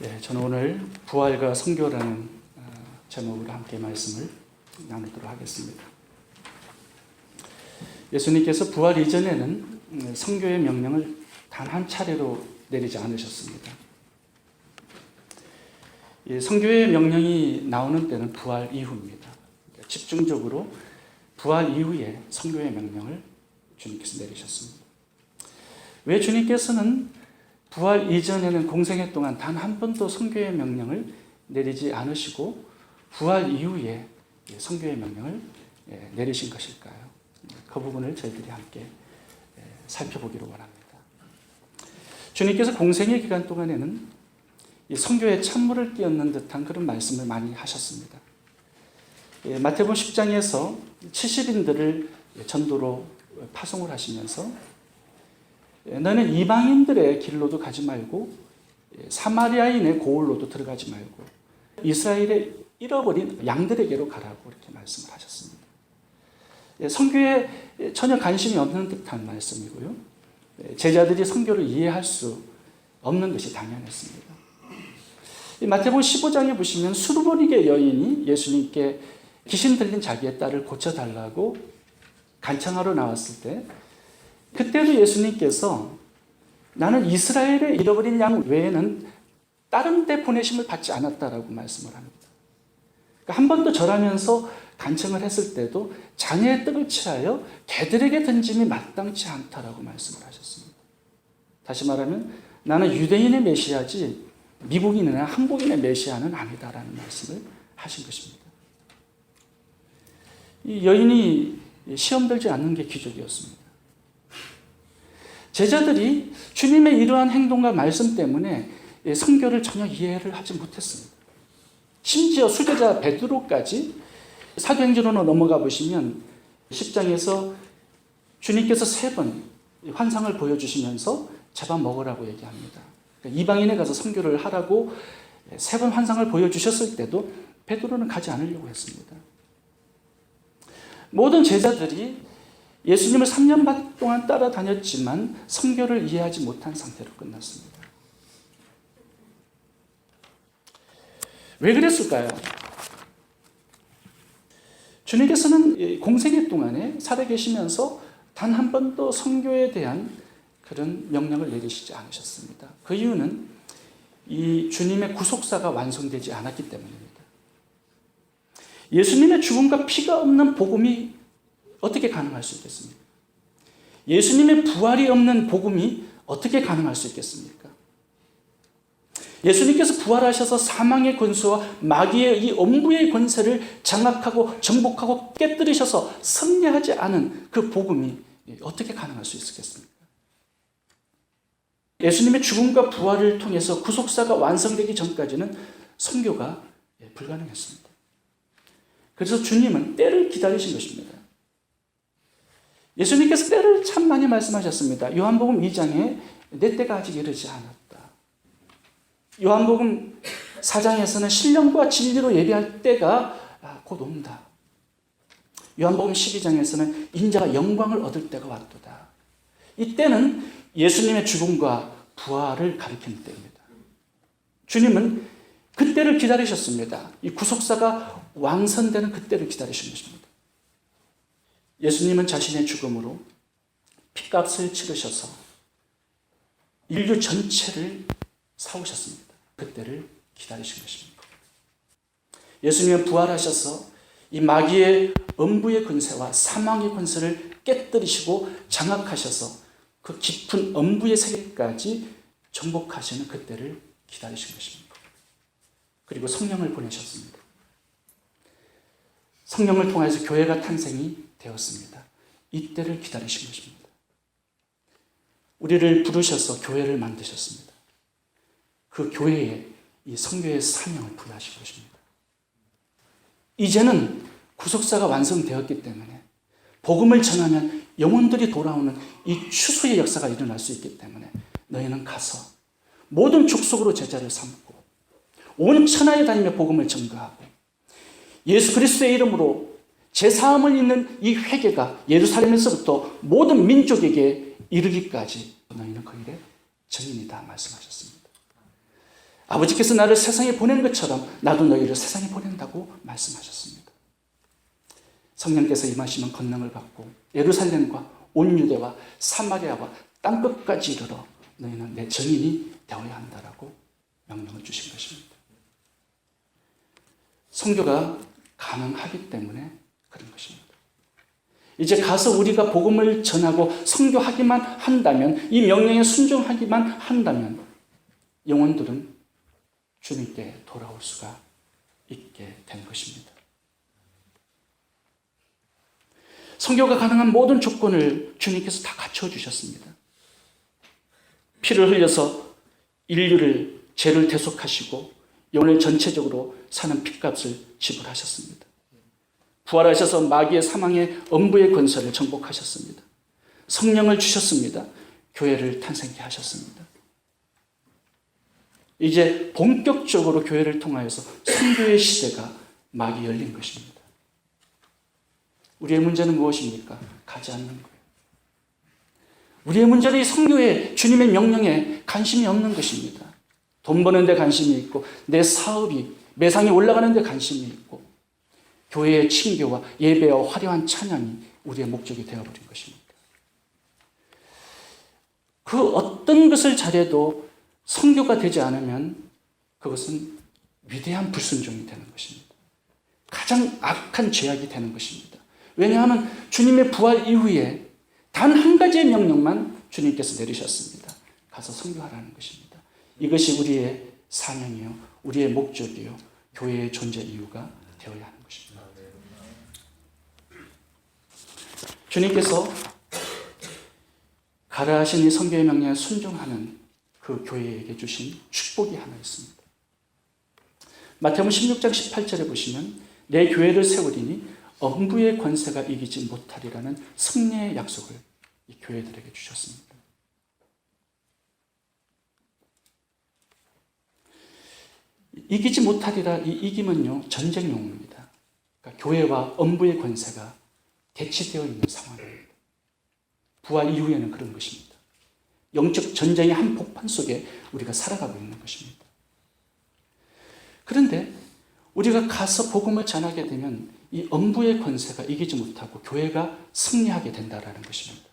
저는 오늘 부활과 선교라는 제목으로 함께 말씀을 나누도록 하겠습니다. 예수님께서 부활 이전에는 선교의 명령을 단 한 차례로 내리지 않으셨습니다. 선교의 명령이 나오는 때는 부활 이후입니다. 집중적으로 부활 이후에 선교의 명령을 주님께서 내리셨습니다. 왜 주님께서는 부활 이전에는 공생애 동안 단 한 번도 선교의 명령을 내리지 않으시고 부활 이후에 선교의 명령을 내리신 것일까요? 그 부분을 저희들이 함께 살펴보기를 원합니다. 주님께서 공생애 기간 동안에는 이 선교에 찬물을 끼얹는 듯한 그런 말씀을 많이 하셨습니다. 마태복음 10장에서 70인들을 전도로 파송을 하시면서 너는 이방인들의 길로도 가지 말고 사마리아인의 고을로도 들어가지 말고 이스라엘의 잃어버린 양들에게로 가라고 이렇게 말씀을 하셨습니다. 선교에 전혀 관심이 없는 듯한 말씀이고요. 제자들이 선교를 이해할 수 없는 것이 당연했습니다. 마태복음 15장에 보시면 수르보니게 여인이 예수님께 귀신 들린 자기의 딸을 고쳐달라고 간청하러 나왔을 때 그때도 예수님께서 나는 이스라엘의 잃어버린 양 외에는 다른 데 보내심을 받지 않았다라고 말씀을 합니다. 그러니까 한 번도 절하면서 간청을 했을 때도 자녀의 떡을 취하여 개들에게 던짐이 마땅치 않다라고 말씀을 하셨습니다. 다시 말하면 나는 유대인의 메시아지 미국인이나 한국인의 메시아는 아니다라는 말씀을 하신 것입니다. 이 여인이 시험 들지 않는 게 기적이었습니다. 제자들이 주님의 이러한 행동과 말씀 때문에 선교를 전혀 이해를 하지 못했습니다. 심지어 수제자 베드로까지 사도행전으로 넘어가 보시면 10장에서 주님께서 3번 환상을 보여주시면서 제밥 먹으라고 얘기합니다. 그러니까 이방인에 가서 선교를 하라고 3번 환상을 보여주셨을 때도 베드로는 가지 않으려고 했습니다. 모든 제자들이 예수님을 3년 반 동안 따라다녔지만 선교를 이해하지 못한 상태로 끝났습니다. 왜 그랬을까요? 주님께서는 공생애 동안에 살아계시면서 단 한 번도 선교에 대한 그런 명령을 내리시지 않으셨습니다. 그 이유는 이 주님의 구속사가 완성되지 않았기 때문입니다. 예수님의 죽음과 피가 없는 복음이 어떻게 가능할 수 있겠습니까? 예수님의 부활이 없는 복음이 어떻게 가능할 수 있겠습니까? 예수님께서 부활하셔서 사망의 권세와 마귀의 이 엄부의 권세를 장악하고 정복하고 깨뜨리셔서 승리하지 않은 그 복음이 어떻게 가능할 수 있겠습니까? 예수님의 죽음과 부활을 통해서 구속사가 완성되기 전까지는 선교가 불가능했습니다. 그래서 주님은 때를 기다리신 것입니다. 예수님께서 때를 참 많이 말씀하셨습니다. 요한복음 2장에 내 때가 아직 이르지 않았다. 요한복음 4장에서는 신령과 진리로 예배할 때가 곧 온다. 요한복음 12장에서는 인자가 영광을 얻을 때가 왔도다. 이 때는 예수님의 죽음과 부활을 가리키는 때입니다. 주님은 그때를 기다리셨습니다. 이 구속사가 완성되는 그때를 기다리신 것입니다. 예수님은 자신의 죽음으로 핏값을 치르셔서 인류 전체를 사오셨습니다. 그때를 기다리신 것입니다. 예수님은 부활하셔서 이 마귀의 엄부의 권세와 사망의 권세를 깨뜨리시고 장악하셔서 그 깊은 엄부의 세계까지 정복하시는 그때를 기다리신 것입니다. 그리고 성령을 보내셨습니다. 성령을 통해서 교회가 탄생이 되었습니다. 이때를 기다리신 것입니다. 우리를 부르셔서 교회를 만드셨습니다. 그 교회에 이 선교의 사명을 부여하신 것입니다. 이제는 구속사가 완성되었기 때문에 복음을 전하면 영혼들이 돌아오는 이 추수의 역사가 일어날 수 있기 때문에 너희는 가서 모든 족속으로 제자를 삼고 온 천하에 다니며 복음을 전가하고 예수 그리스도의 이름으로 제사함을 입는 이 회개가 예루살렘에서부터 모든 민족에게 이르기까지 너희는 그 일의 증인이다 말씀하셨습니다. 아버지께서 나를 세상에 보낸 것처럼 나도 너희를 세상에 보낸다고 말씀하셨습니다. 성령께서 임하시면 권능을 받고 예루살렘과 온 유대와 사마리아와 땅끝까지 이르러 너희는 내 증인이 되어야 한다라고 명령을 주신 것입니다. 선교가 가능하기 때문에 그런 것입니다. 이제 가서 우리가 복음을 전하고 선교하기만 한다면, 이 명령에 순종하기만 한다면 영혼들은 주님께 돌아올 수가 있게 된 것입니다. 선교가 가능한 모든 조건을 주님께서 다 갖춰 주셨습니다. 피를 흘려서 인류를 죄를 대속하시고 영혼을 전체적으로 사는 핏값을 지불하셨습니다. 부활하셔서 마귀의 사망의 엄부의 권세를 정복하셨습니다. 성령을 주셨습니다. 교회를 탄생케 하셨습니다. 이제 본격적으로 교회를 통하여서 선교의 시대가 막이 열린 것입니다. 우리의 문제는 무엇입니까? 가지 않는 거예요. 우리의 문제는 이 선교에, 주님의 명령에 관심이 없는 것입니다. 돈 버는 데 관심이 있고, 내 사업이 매상이 올라가는 데 관심이 있고, 교회의 친교와 예배와 화려한 찬양이 우리의 목적이 되어버린 것입니다. 그 어떤 것을 잘해도 선교가 되지 않으면 그것은 위대한 불순종이 되는 것입니다. 가장 악한 죄악이 되는 것입니다. 왜냐하면 주님의 부활 이후에 단 한 가지의 명령만 주님께서 내리셨습니다. 가서 선교하라는 것입니다. 이것이 우리의 사명이요, 우리의 목적이요, 교회의 존재 이유가 되어야 하는 것입니다. 주님께서 가라 하신 이 선교의 명령에 순종하는 그 교회에게 주신 축복이 하나 있습니다. 마태복음 16장 18절에 보시면 내 교회를 세우리니 엄부의 권세가 이기지 못하리라는 승리의 약속을 이 교회들에게 주셨습니다. 이기지 못하리라, 이 이김은요, 전쟁 용어입니다. 그러니까 교회와 엄부의 권세가 대치되어 있는 상황입니다. 부활 이후에는 그런 것입니다. 영적 전쟁의 한 폭판 속에 우리가 살아가고 있는 것입니다. 그런데 우리가 가서 복음을 전하게 되면 이 엄부의 권세가 이기지 못하고 교회가 승리하게 된다는 것입니다.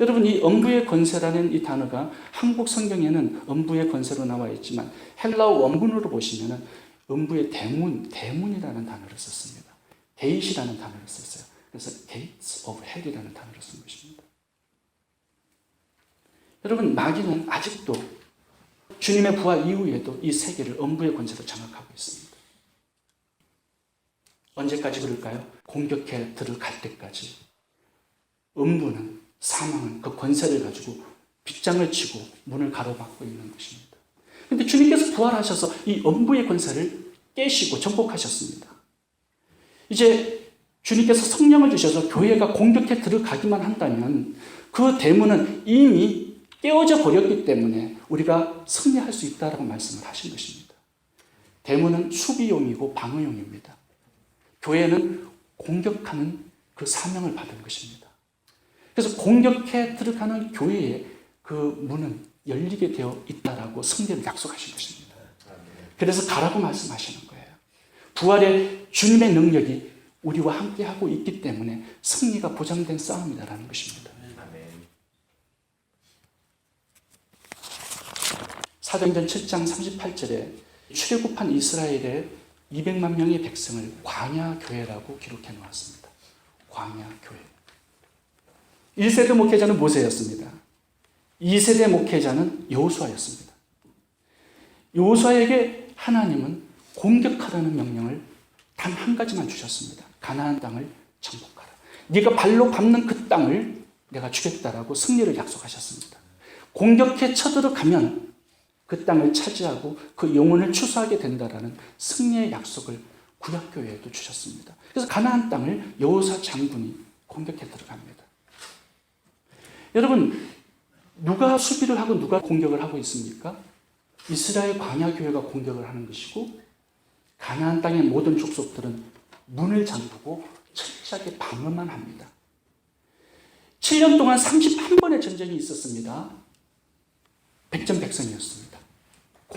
여러분, 이 엄부의 권세라는 이 단어가 한국 성경에는 엄부의 권세로 나와 있지만 헬라어 원문으로 보시면 엄부의 대문이라는 단어를 썼습니다. 데이시라는 단어를 썼어요. 그래서 gates of hell이라는 단어를 쓴 것입니다. 여러분, 마귀는 아직도 주님의 부활 이후에도 이 세계를 엄부의 권세로 장악하고 있습니다. 언제까지 그럴까요? 공격해 들어갈 때까지 음부는, 사망은 그 권세를 가지고 빗장을 치고 문을 가로막고 있는 것입니다. 그런데 주님께서 부활하셔서 이 음부의 권세를 깨시고 정복하셨습니다. 이제 주님께서 성령을 주셔서 교회가 공격해 들어가기만 한다면 그 대문은 이미 깨어져 버렸기 때문에 우리가 승리할 수 있다라고 말씀을 하신 것입니다. 대문은 수비용이고 방어용입니다. 교회는 공격하는 그 사명을 받은 것입니다. 그래서 공격해 들어가는 교회에 그 문은 열리게 되어 있다라고 성경을 약속하신 것입니다. 그래서 가라고 말씀하시는 거예요. 부활의 주님의 능력이 우리와 함께하고 있기 때문에 승리가 보장된 싸움이다라는 것입니다. 사도행전 7장 38절에 출애굽한 이스라엘의 200만 명의 백성을 광야교회라고 기록해 놓았습니다. 광야교회. 1세대 목회자는 모세였습니다. 2세대 목회자는 여호수아였습니다. 여호수아에게 하나님은 공격하라는 명령을 단 한 가지만 주셨습니다. 가나안 땅을 정복하라. 네가 발로 밟는 그 땅을 내가 주겠다라고 승리를 약속하셨습니다. 공격해 쳐들어가면 그 땅을 차지하고 그 영혼을 추수하게 된다라는 승리의 약속을 구약교회에도 주셨습니다. 그래서 가나안 땅을 여호수아 장군이 공격해 들어갑니다. 여러분, 누가 수비를 하고 누가 공격을 하고 있습니까? 이스라엘 광야교회가 공격을 하는 것이고 가나안 땅의 모든 족속들은 문을 잠그고 철저하게 방어만 합니다. 7년 동안 31번의 전쟁이 있었습니다. 백전백승이었습니다.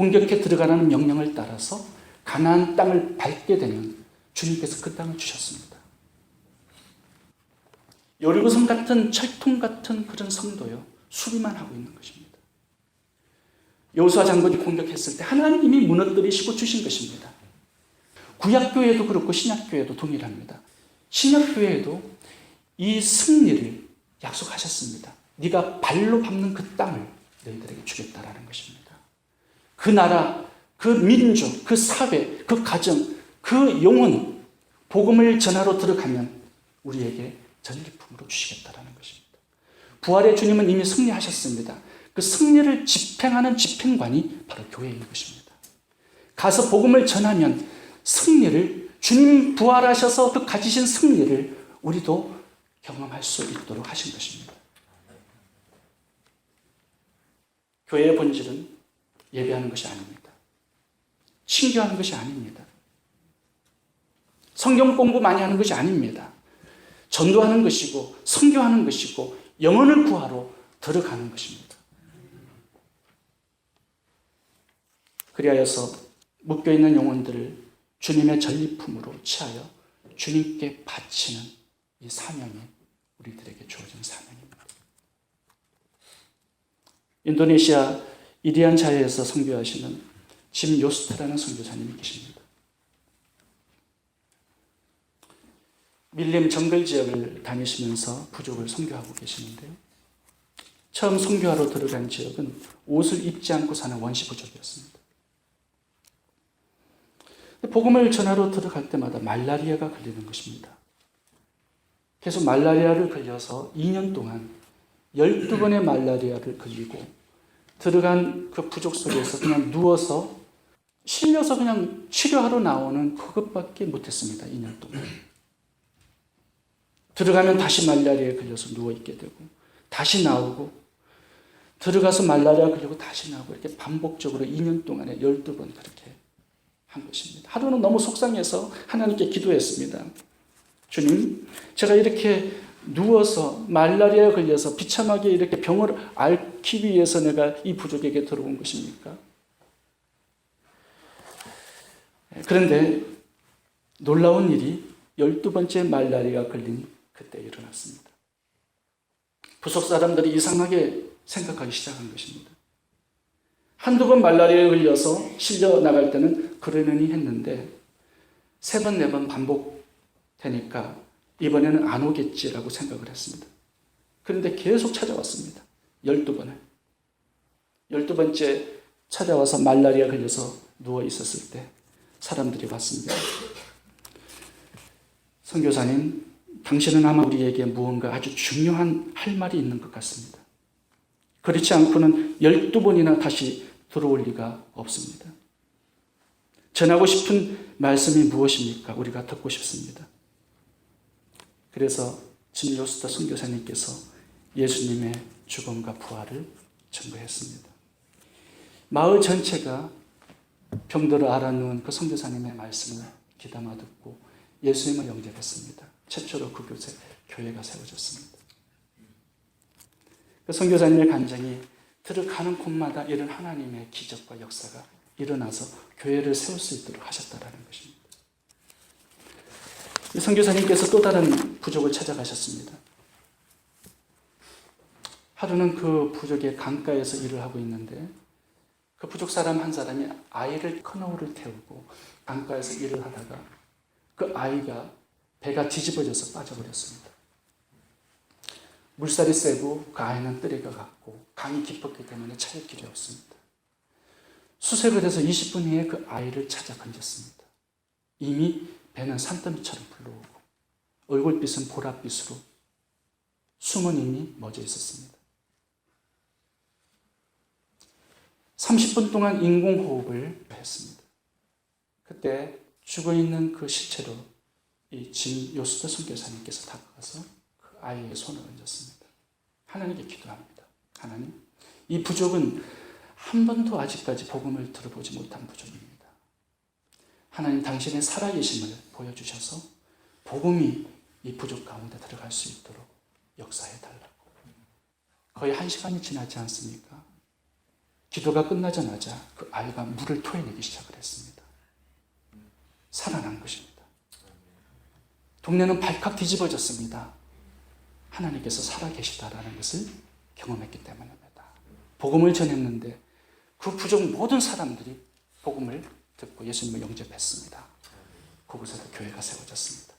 공격해 들어가라는 명령을 따라서 가나안 땅을 밟게 되면 주님께서 그 땅을 주셨습니다. 여리고성 같은 철통 같은 그런 성도요, 수비만 하고 있는 것입니다. 여호수아 장군이 공격했을 때 하나님이 무너뜨리시고 주신 것입니다. 구약교회도 그렇고 신약교회도 동일합니다. 신약교회도 이 승리를 약속하셨습니다. 네가 발로 밟는 그 땅을 너희들에게 주겠다라는 것입니다. 그 나라, 그 민족, 그 사회, 그 가정, 그 영혼, 복음을 전하러 들어가면 우리에게 전리품으로 주시겠다라는 것입니다. 부활의 주님은 이미 승리하셨습니다. 그 승리를 집행하는 집행관이 바로 교회인 것입니다. 가서 복음을 전하면 승리를, 주님 부활하셔서 그 가지신 승리를 우리도 경험할 수 있도록 하신 것입니다. 교회의 본질은 예배하는 것이 아닙니다. 신교하는 것이 아닙니다. 성경 공부 많이 하는 것이 아닙니다. 전도하는 것이고 선교하는 것이고 영혼을 구하러 들어가는 것입니다. 그리하여서 묶여있는 영혼들을 주님의 전리품으로 취하여 주님께 바치는 이 사명이 우리들에게 주어진 사명입니다. 인도네시아 이리안 자회에서 선교하시는 짐 요스트라는 선교사님이 계십니다. 밀림 정글 지역을 다니시면서 부족을 선교하고 계시는데요. 처음 선교하러 들어간 지역은 옷을 입지 않고 사는 원시 부족이었습니다. 복음을 전하러 들어갈 때마다 말라리아가 걸리는 것입니다. 계속 말라리아를 걸려서 2년 동안 12번의 말라리아를 걸리고 들어간 그 부족 속에서 그냥 누워서 실려서 그냥 치료하러 나오는 그것밖에 못했습니다. 2년 동안. 들어가면 다시 말라리아에 걸려서 누워있게 되고 다시 나오고 들어가서 말라리아 걸리고 다시 나오고 이렇게 반복적으로 2년 동안에 12번 그렇게 한 것입니다. 하루는 너무 속상해서 하나님께 기도했습니다. 주님, 제가 이렇게 누워서 말라리아에 걸려서 비참하게 이렇게 병을 앓기 위해서 내가 이 부족에게 들어온 것입니까? 그런데 놀라운 일이 12번째 말라리아가 걸린 그때 일어났습니다. 부속 사람들이 이상하게 생각하기 시작한 것입니다. 한두 번 말라리아에 걸려서 실려 나갈 때는 그러려니 했는데 3번, 4번 반복되니까 이번에는 안 오겠지라고 생각을 했습니다. 그런데 계속 찾아왔습니다. 12번을. 12번째 찾아와서 말라리아 걸려서 누워 있었을 때 사람들이 왔습니다. 선교사님, 당신은 아마 우리에게 무언가 아주 중요한 할 말이 있는 것 같습니다. 그렇지 않고는 12번이나 다시 들어올 리가 없습니다. 전하고 싶은 말씀이 무엇입니까? 우리가 듣고 싶습니다. 그래서 짐 요스터 선교사님께서 예수님의 죽음과 부활을 증거했습니다. 마을 전체가 병들어 알아누운 그 선교사님의 말씀을 귀담아 듣고 예수님을 영접했습니다. 최초로 그곳에 교회가 세워졌습니다. 그 선교사님의 간증이 들어가는 곳마다 이런 하나님의 기적과 역사가 일어나서 교회를 세울 수 있도록 하셨다라는 것입니다. 이 선교사님께서 또 다른 부족을 찾아가셨습니다. 하루는 그 부족의 강가에서 일을 하고 있는데 그 부족 사람 한 사람이 아이를 커노우를 태우고 강가에서 일을 하다가 그 아이가 배가 뒤집어져서 빠져버렸습니다. 물살이 세고 그 아이는 뜨레가 갔고 강이 깊었기 때문에 찾을 길이 없습니다. 수색을 해서 20분 후에 그 아이를 찾아 건졌습니다. 이미 배는 산더미처럼 불러오고 얼굴빛은 보랏빛으로 숨은 이미 멎어 있었습니다. 30분 동안 인공호흡을 했습니다. 그때 죽어있는 그 시체로 이 짐 요스터 선교사님께서 다가가서 그 아이의 손을 얹었습니다. 하나님께 기도합니다. 하나님, 이 부족은 한 번도 아직까지 복음을 들어보지 못한 부족입니다. 하나님, 당신의 살아계심을 보여주셔서 복음이 이 부족 가운데 들어갈 수 있도록 역사해달라고. 거의 1시간이 지나지 않습니까? 기도가 끝나자마자 그 아이가 물을 토해내기 시작을 했습니다. 살아난 것입니다. 동네는 발칵 뒤집어졌습니다. 하나님께서 살아계시다라는 것을 경험했기 때문입니다. 복음을 전했는데 그 부족 모든 사람들이 복음을 듣고 예수님을 영접했습니다. 그곳에도 교회가 세워졌습니다.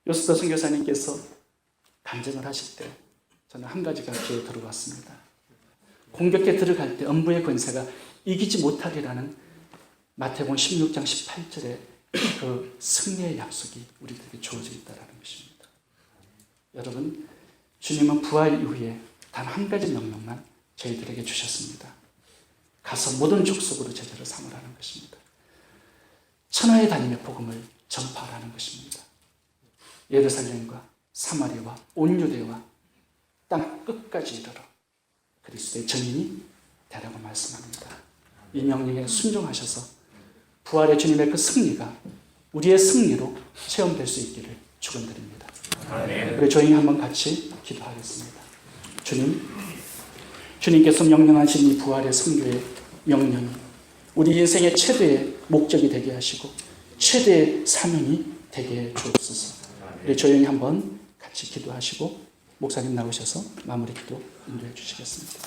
요스도 선교사님께서 간증을 하실 때 저는 한 가지가 귀에 들어왔습니다. 공격에 들어갈 때 음부의 권세가 이기지 못하리라는 마태복음 16장 18절에 그 승리의 약속이 우리들에게 주어져 있다는 것입니다. 여러분, 주님은 부활 이후에 단 한 가지 명령만 저희들에게 주셨습니다. 가서 모든 족속으로 제자를 삼으라는 것입니다. 천하에 다니며 복음을 전파하라는 것입니다. 예루살렘과 사마리아와 온 유대와 땅 끝까지 이르러 그리스도의 증인이 되라고 말씀합니다. 이 명령에 순종하셔서 부활의 주님의 그 승리가 우리의 승리로 체험될 수 있기를 축원드립니다. 우리 조용히 한번 같이 기도하겠습니다. 주님께서 명령하신 이 부활의 성교의 명령이 우리 인생의 최대의 목적이 되게 하시고 최대의 사명이 되게 해 주옵소서. 우리 조용히 한번 같이 기도하시고 목사님 나오셔서 마무리 기도 인도해 주시겠습니다.